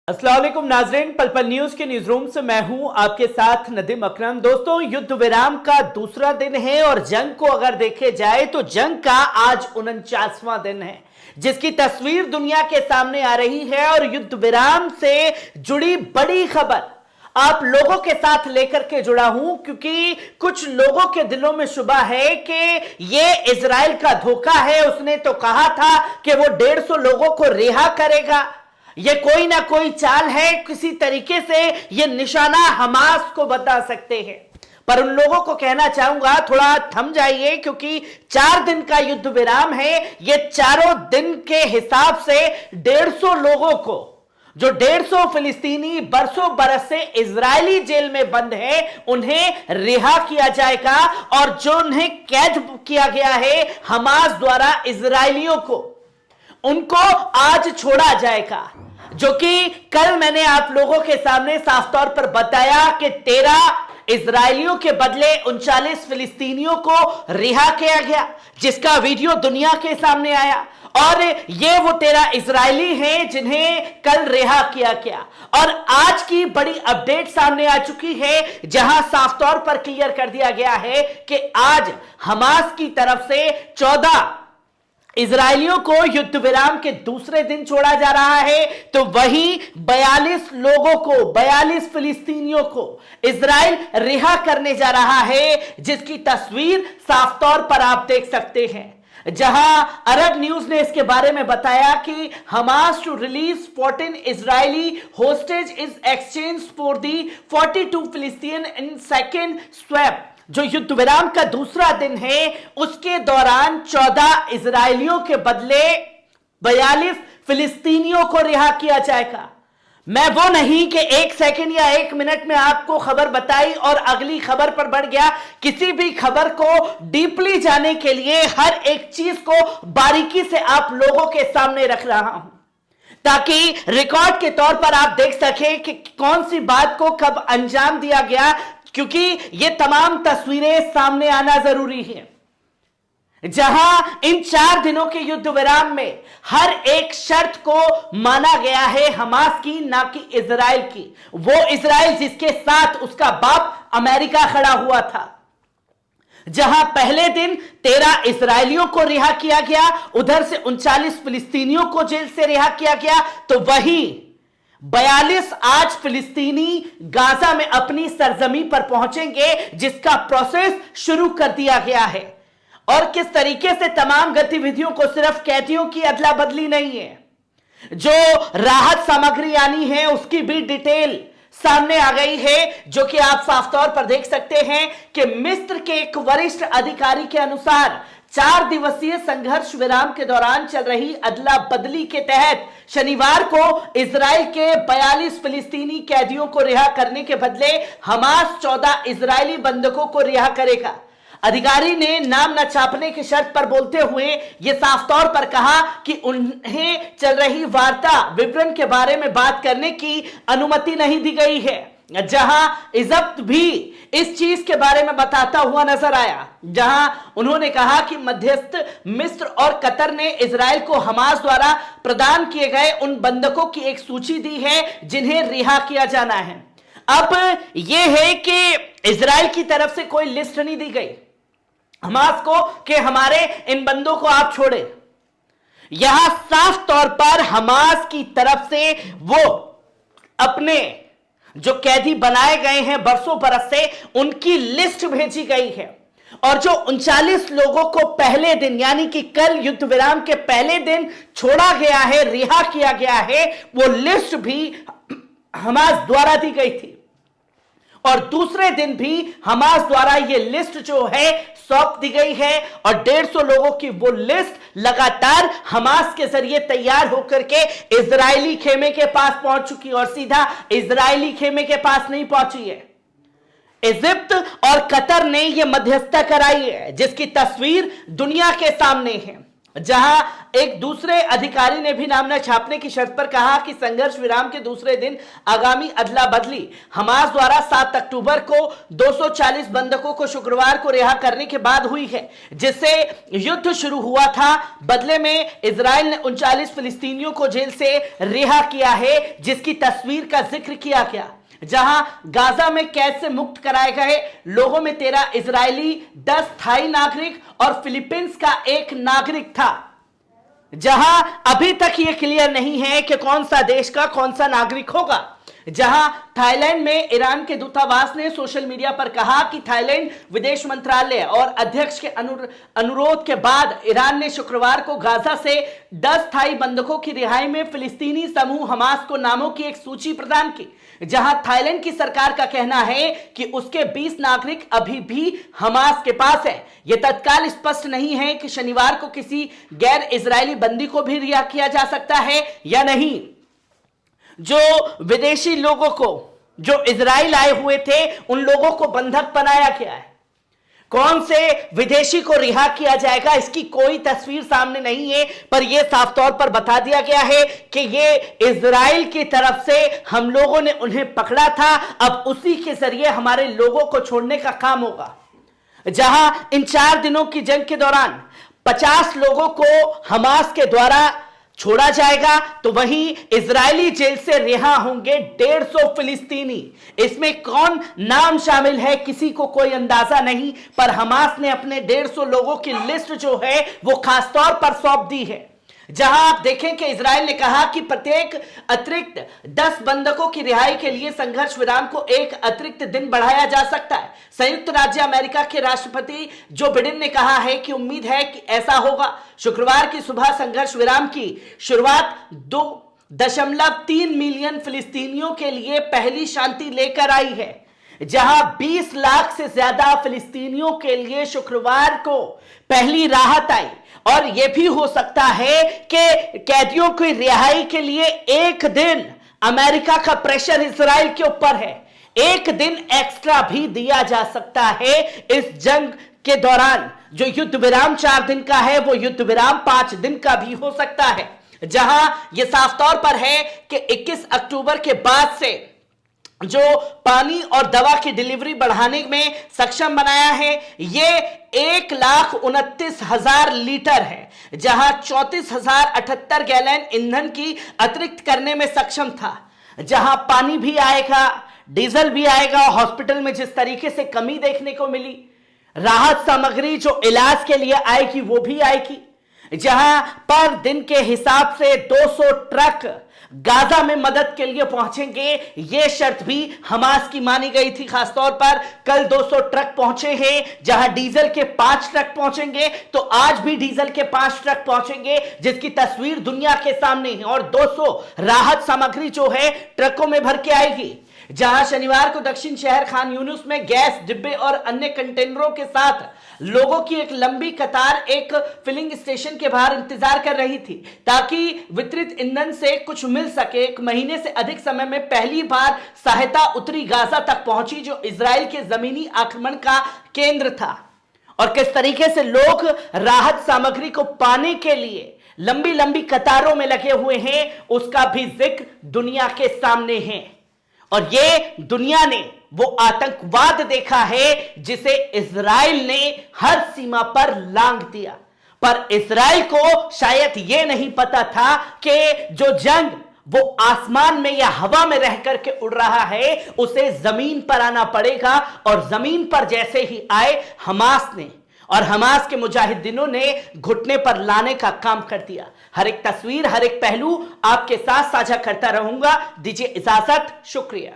अस्सलाम वालेकुम नाजरीन, पल पल न्यूज के न्यूज रूम से मैं हूं आपके साथ नदीम अकरम। दोस्तों, युद्ध विराम का दूसरा दिन है और जंग को अगर देखे जाए तो जंग का आज 49वां दिन है, जिसकी तस्वीर दुनिया के सामने आ रही है। और युद्ध विराम से जुड़ी बड़ी खबर आप लोगों के साथ लेकर के जुड़ा हूं, क्योंकि कुछ लोगों के दिलों में शुबा है कि ये इजराइल का धोखा है। उसने तो कहा था कि वो 150 लोगों को रिहा करेगा। ये कोई ना कोई चाल है, किसी तरीके से ये निशाना हमास को बता सकते हैं। पर उन लोगों को कहना चाहूंगा, थोड़ा थम जाइए, क्योंकि 4 दिन का युद्ध विराम है। ये चारों दिन के हिसाब से 150 लोगों को, जो 150 फिलिस्तीनी बरसों बरस से इजरायली जेल में बंद है, उन्हें रिहा किया जाएगा। और जो उन्हें कैद किया गया है हमास द्वारा इजरायलियों को, उनको आज छोड़ा जाएगा। जो कि कल मैंने आप लोगों के सामने साफ तौर पर बताया कि 13 इजरायलियों के बदले 39 फिलिस्तीनियों को रिहा किया गया, जिसका वीडियो दुनिया के सामने आया। और ये वो 13 इजरायली हैं जिन्हें कल रिहा किया गया। और आज की बड़ी अपडेट सामने आ चुकी है, जहां साफ तौर पर क्लियर कर दिया गया है कि आज हमास की तरफ से 14 इजरायलियों को युद्ध विराम के दूसरे दिन छोड़ा जा रहा है, तो वहीं 42 लोगों को, 42 फिलिस्तीनियों को इजराइल रिहा करने जा रहा है, जिसकी तस्वीर साफ तौर पर आप देख सकते हैं। जहां अरब न्यूज ने इसके बारे में बताया कि Hamas to release 14 Israeli hostage is exchange for the 42 फिलिस्तीन इन सेकेंड स्वैप। जो युद्ध विराम का दूसरा दिन है, उसके दौरान 14 इजरायलियों के बदले 42 फिलिस्तीनियों को रिहा किया जाएगा। मैं वो नहीं कि 1 सेकंड या 1 मिनट में आपको खबर बताई और अगली खबर पर बढ़ गया। किसी भी खबर को डीपली जाने के लिए हर एक चीज को बारीकी से आप लोगों के सामने रख रहा हूं, ताकि रिकॉर्ड के तौर पर आप देख सकें कि कौन सी बात को कब अंजाम दिया गया, क्योंकि ये तमाम तस्वीरें सामने आना जरूरी है। जहां इन 4 दिनों के युद्ध विराम में हर एक शर्त को माना गया है हमास की, ना कि इजराइल की। वो इजराइल जिसके साथ उसका बाप अमेरिका खड़ा हुआ था। जहां पहले दिन 13 इजरायलियों को रिहा किया गया, उधर से 39 फिलिस्तीनियों को जेल से रिहा किया गया, तो वहीं 42 आज फिलिस्तीनी गाजा में अपनी सरजमी पर पहुंचेंगे, जिसका प्रोसेस शुरू कर दिया गया है। और किस तरीके से तमाम गतिविधियों को सिर्फ कैदियों की अदला बदली नहीं है, जो राहत सामग्री आनी है उसकी भी डिटेल सामने आ गई है। जो कि आप साफ तौर पर देख सकते हैं कि मिस्र के एक वरिष्ठ अधिकारी के अनुसार 4 दिवसीय संघर्ष विराम के दौरान चल रही अदला बदली के तहत शनिवार को इजराइल के 42 फिलिस्तीनी कैदियों को रिहा करने के बदले हमास 14 इजरायली बंधकों को रिहा करेगा। अधिकारी ने नाम न छापने की शर्त पर बोलते हुए यह साफ तौर पर कहा कि उन्हें चल रही वार्ता विवरण के बारे में बात करने की अनुमति नहीं दी गई है। जहां इजिप्ट भी इस चीज के बारे में बताता हुआ नजर आया, जहां उन्होंने कहा कि मध्यस्थ मिस्र और कतर ने इजराइल को हमास द्वारा प्रदान किए गए उन बंधकों की एक सूची दी है जिन्हें रिहा किया जाना है। अब यह है कि इजराइल की तरफ से कोई लिस्ट नहीं दी गई हमास को कि हमारे इन बंदों को आप छोड़े। यहां साफ तौर पर हमास की तरफ से वो अपने जो कैदी बनाए गए हैं बरसों बरस से, उनकी लिस्ट भेजी गई है। और जो 39 लोगों को पहले दिन, यानी कि कल युद्ध विराम के पहले दिन छोड़ा गया है, रिहा किया गया है, वो लिस्ट भी हमास द्वारा दी गई थी। और दूसरे दिन भी हमास द्वारा ये लिस्ट जो है सौंप दी गई है। और 150 लोगों की वो लिस्ट लगातार हमास के जरिए तैयार होकर के इजरायली खेमे के पास पहुंच चुकी, और सीधा इजरायली खेमे के पास नहीं पहुंची है। इजिप्ट और कतर ने यह मध्यस्थता कराई है, जिसकी तस्वीर दुनिया के सामने है। जहां एक दूसरे अधिकारी ने भी नाम न छापने की शर्त पर कहा कि संघर्ष विराम के दूसरे दिन आगामी अदला बदली हमास द्वारा 7 अक्टूबर को 240 बंधकों को शुक्रवार को रिहा करने के बाद हुई है, जिससे युद्ध शुरू हुआ था। बदले में इजराइल ने 39 फिलिस्तीनियों को जेल से रिहा किया है, जिसकी तस्वीर का जिक्र किया गया। जहां गाजा में कैद से मुक्त कराए गए लोगों में 13 इजरायली, 10 थाई नागरिक और फिलीपींस का एक नागरिक था। जहां अभी तक यह क्लियर नहीं है कि कौन सा देश का कौन सा नागरिक होगा। जहां थाईलैंड में ईरान के दूतावास ने सोशल मीडिया पर कहा कि थाईलैंड विदेश मंत्रालय और अध्यक्ष के अनुरोध के बाद ईरान ने शुक्रवार को गाजा से 10 थाई बंधकों की रिहाई में फिलिस्तीनी समूह हमास को नामों की एक सूची प्रदान की। जहां थाईलैंड की सरकार का कहना है कि उसके 20 नागरिक अभी भी हमास के पास है। यह तत्काल स्पष्ट नहीं है कि शनिवार को किसी गैर इजरायली बंदी को भी रिहा किया जा सकता है या नहीं। जो विदेशी लोगों को, जो इजराइल आए हुए थे, उन लोगों को बंधक बनाया गया है। कौन से विदेशी को रिहा किया जाएगा इसकी कोई तस्वीर सामने नहीं है, पर यह साफ तौर पर बता दिया गया है कि यह इजराइल की तरफ से हम लोगों ने उन्हें पकड़ा था, अब उसी के जरिए हमारे लोगों को छोड़ने का काम होगा। जहां इन 4 दिनों की जंग के दौरान 50 लोगों को हमास के द्वारा छोड़ा जाएगा, तो वहीं इजरायली जेल से रिहा होंगे 150 फिलिस्तीनी। इसमें कौन नाम शामिल है किसी को कोई अंदाजा नहीं, पर हमास ने अपने 150 लोगों की लिस्ट जो है वो खासतौर पर सौंप दी है। जहां आप देखें कि इजराइल ने कहा कि प्रत्येक अतिरिक्त 10 बंधकों की रिहाई के लिए संघर्ष विराम को एक अतिरिक्त दिन बढ़ाया जा सकता है। संयुक्त राज्य अमेरिका के राष्ट्रपति जो बिडेन ने कहा है कि उम्मीद है कि ऐसा होगा। शुक्रवार की सुबह संघर्ष विराम की शुरुआत 2.3 मिलियन फिलिस्तीनियों के लिए पहली शांति लेकर आई है, जहां 20 लाख से ज्यादा फिलिस्तीनियों के लिए शुक्रवार को पहली राहत आई। और यह भी हो सकता है कि कैदियों की रिहाई के लिए एक दिन अमेरिका का प्रेशर इजराइल के ऊपर है, एक दिन एक्स्ट्रा भी दिया जा सकता है इस जंग के दौरान। जो युद्ध विराम 4 दिन का है वो युद्ध विराम 5 दिन का भी हो सकता है। जहां यह साफ तौर पर है कि 21 अक्टूबर के बाद से जो पानी और दवा की डिलीवरी बढ़ाने में सक्षम बनाया है, यह 1,29,000 लीटर है, जहां 34,078 गैलन ईंधन की अतिरिक्त करने में सक्षम था। जहां पानी भी आएगा, डीजल भी आएगा। हॉस्पिटल में जिस तरीके से कमी देखने को मिली, राहत सामग्री जो इलाज के लिए आएगी वो भी आएगी। जहां पर दिन के हिसाब से 200 ट्रक गाजा में मदद के लिए पहुंचेंगे, यह शर्त भी हमास की मानी गई थी। खासतौर पर कल 200 ट्रक पहुंचे हैं, जहां डीजल के 5 ट्रक पहुंचेंगे, तो आज भी डीजल के 5 ट्रक पहुंचेंगे, जिसकी तस्वीर दुनिया के सामने है। और 200 राहत सामग्री जो है ट्रकों में भर के आएगी। जहां शनिवार को दक्षिण शहर खान यूनुस में गैस डिब्बे और अन्य कंटेनरों के साथ लोगों की एक लंबी कतार एक फिलिंग स्टेशन के बाहर इंतजार कर रही थी, ताकि वितरित ईंधन से कुछ मिल सके। 1 महीने से अधिक समय में पहली बार सहायता उत्तरी गाजा तक पहुंची, जो इजराइल के जमीनी आक्रमण का केंद्र था। और किस तरीके से लोग राहत सामग्री को पाने के लिए लंबी लंबी कतारों में लगे हुए हैं, उसका भी जिक्र दुनिया के सामने है। और ये दुनिया ने वो आतंकवाद देखा है जिसे इजराइल ने हर सीमा पर लांघ दिया। पर इजराइल को शायद ये नहीं पता था कि जो जंग वो आसमान में या हवा में रह करके उड़ रहा है, उसे जमीन पर आना पड़ेगा। और जमीन पर जैसे ही आए, हमास ने और हमास के मुजाहिदीनों ने घुटने पर लाने का काम कर दिया। हर एक तस्वीर, हर एक पहलू आपके साथ साझा करता रहूंगा। दीजिए इजाजत, शुक्रिया।